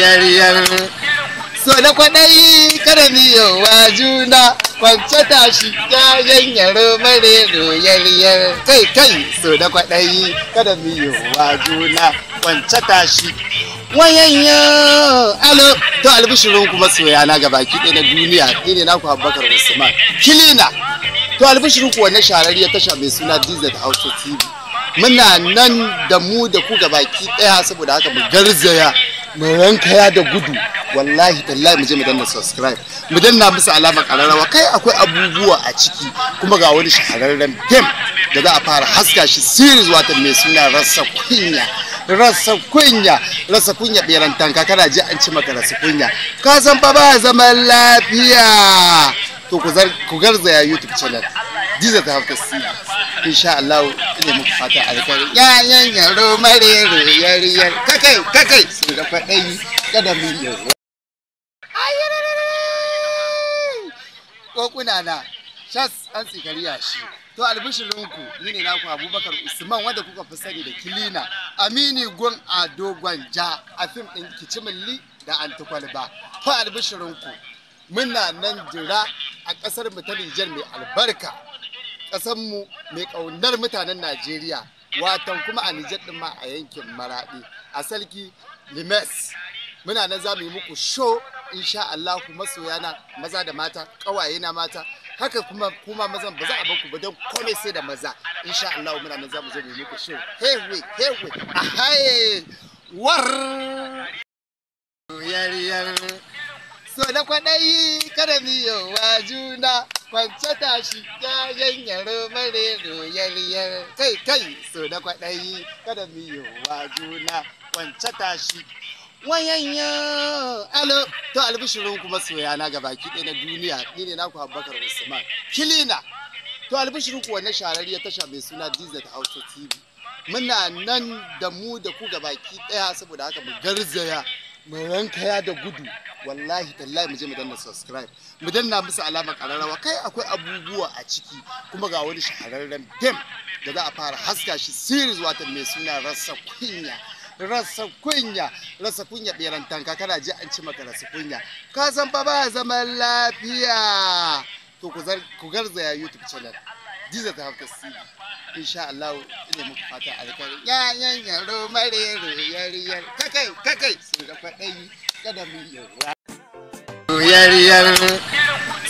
Yariyar so da kwaɗayi kada miyowa juna kwance tashi yayan yaro mare yariyar kai so da kwaɗayi kada miyowa juna kwance tashi wayayyo alo to albishirin kuma soya na gabaki ɗaya na duniya ni ne naku Abubakar Usman kilina to albishirin ku wannan shahararriyar tasha mai suna DZ Hausa TV muna nan da mu da ku gabaki ɗaya saboda haka mu garzaya mu rankaya da gudu wallahi tallahi mu je mu danna subscribe mu danna musu alamar kararrawa kai akwai abubuwa a ciki kuma ga wani shahararren game da za a fara haska shi series wato mai suna rasa kunya beran tanka kana ji an ci maka rasa kunya ka san fa ba zaman lafiya to ku garzaya YouTube channel DZ Hausa TV insha Allah ina muku fata alkhairi yayan yaro mare yariyar kakai su da kwaɗayi kada mu yi ko kuna na shas an tsikariya shi to albishirinku ni ne naku Abubakar Usman wanda kuka fi sani da kilina Amini Gon Ado Gwanja a fim din Kicimilli da Antikwalba to albishirinku muna nan jira a kasar mu ta Niger mai albarka kasar mu mai kaunar mutanen Najeriya watan kuma a Niger din ma a yankin Maradi a Salki Limes muna nan za mu yi muku show insha Allah masoyana maza da mata kawaye na mata haka kuma mazan ba za a baku ba don komai sai da maza insha Allah muna nan za mu zo mu yi muku show hewe ahaye war yariyar so da kwaɗayi kada miyowa juna kwance tashi yayan yaro mare yariyar kai so da kwaɗayi kada miyowa juna kwance tashi wayayyo alo to albishirin kuma soya na gabaki ɗaya na duniya ni ne naku Abubakar Usman kilina to albishirin ku wannan shahararriyar tasha mai suna DZ Hausa TV muna nan da mu da ku gabaki ɗaya saboda haka mu garzaya mu rankaya da gudu wallahi tallahi mu je mu danna subscribe mu danna musu alamar kararrawa kai akwai abubuwa a ciki kuma ga wani shahararren game da za a fara haska shi series wato mai suna rasa kunya beran tanka kana ji an ci maka rasa kunya ka san fa ba zaman lafiya to ku garzaya YouTube channel DZ Hausa TV insha Allah ina muku fata alkhairi yayan yaro mare yariyar kakai su da kwaɗayi kada mu yi yariyar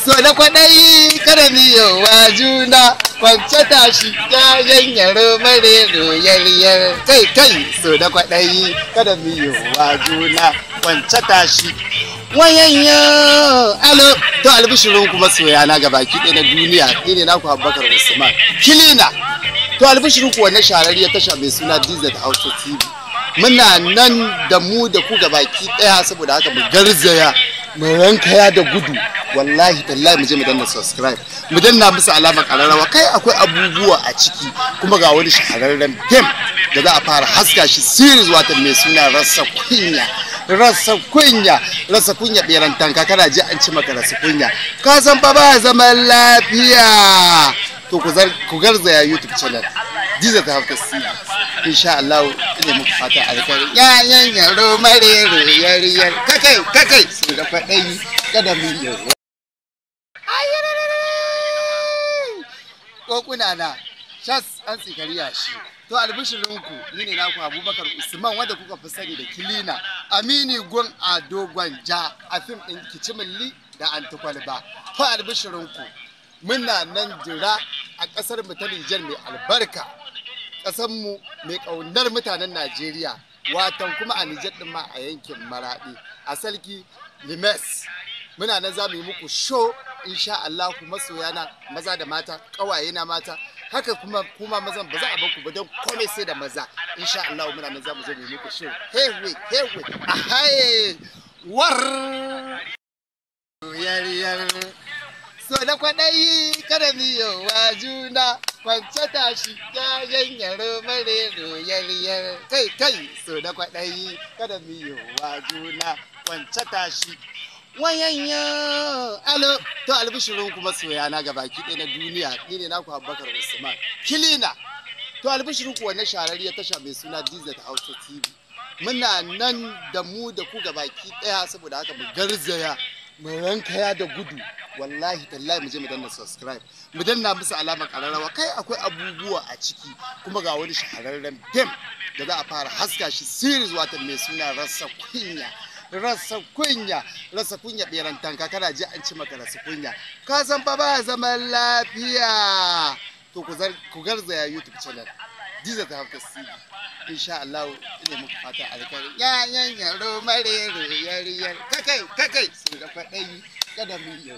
so da kwaɗayi kada miyowa juna kwance tashi yayan yaro mare yariyar kai so da kwaɗayi kada miyowa juna kwance tashi wayayyo alo to albishirin kuma soya na gabaki ɗaya na duniya ni ne naku Abubakar Usman kilina to albishirin ku wannan shahararriyar tasha mai suna DZ Hausa TV muna nan da mu da ku gabaki ɗaya saboda haka mu garzaya mu rankaya da gudu wallahi tallahi mu je mu danna subscribe mu danna musu alamar kararrawa kai akwai abubuwa a ciki kuma ga wani shahararren game da za a fara haska shi series wato mai suna rasa kunya beran tanka kana ji an ci maka rasa kunya ka san fa ba zaman lafiya to ku garzaya YouTube channel DZ Hausa TV insha Allah ina muku fata alkhairi yayan yaro mare yariyar kakai su da kwaɗayi kada mu yi ko kuna na shas an tsikariya shi to albishirinku ni ne naku Abubakar Usman wanda kuka fi sani da kilina Amini Gon Ado Gwanja a fim din Kicimilli da Antikwalba to albishirinku muna nan jira a kasar mu ta Niger mai albarka kasar mu mai kaunar mutanen Najeriya watan kuma a Niger din ma a yankin Maradi a Salki Limes muna nan za mu yi muku show insha Allah masoyana maza da mata kawaye na mata haka kuma mazan ba za a baku ba don komai sai da maza insha Allah muna nan za mu zo mu yi muku show hewe ahaye war yariyar so da kwaɗayi kada miyowa juna kwance tashi yayan yaro mare yariyar kai so da kwaɗayi kada miyowa juna kwance tashi wayayyo alo to albishirin kuma soya na gabaki ɗaya na duniya ni ne naku Abubakar Usman kilina to albishirin ku wannan shahararriyar tasha mai suna DZ Hausa TV muna nan da mu da ku gabaki daya, saboda haka mu garzaya mu rankaya da gudu, wallahi tallahi mu je mu danna subscribe, mu danna musu alamar kararrawa. Kai akwai abubuwa a ciki, kuma ga wani shahararren game da za a fara haska shi series, wato mai suna rasa kunya beran tanka. Kana ji an ci maka rasa kunya, ka san fa ba zaman lafiya. To ku garzaya YouTube channel Diza ta Hafta TV, insha Allah ina muku fata alkhairi. Yan yaro marero yariyar kakai sun ga fadai kada mu yi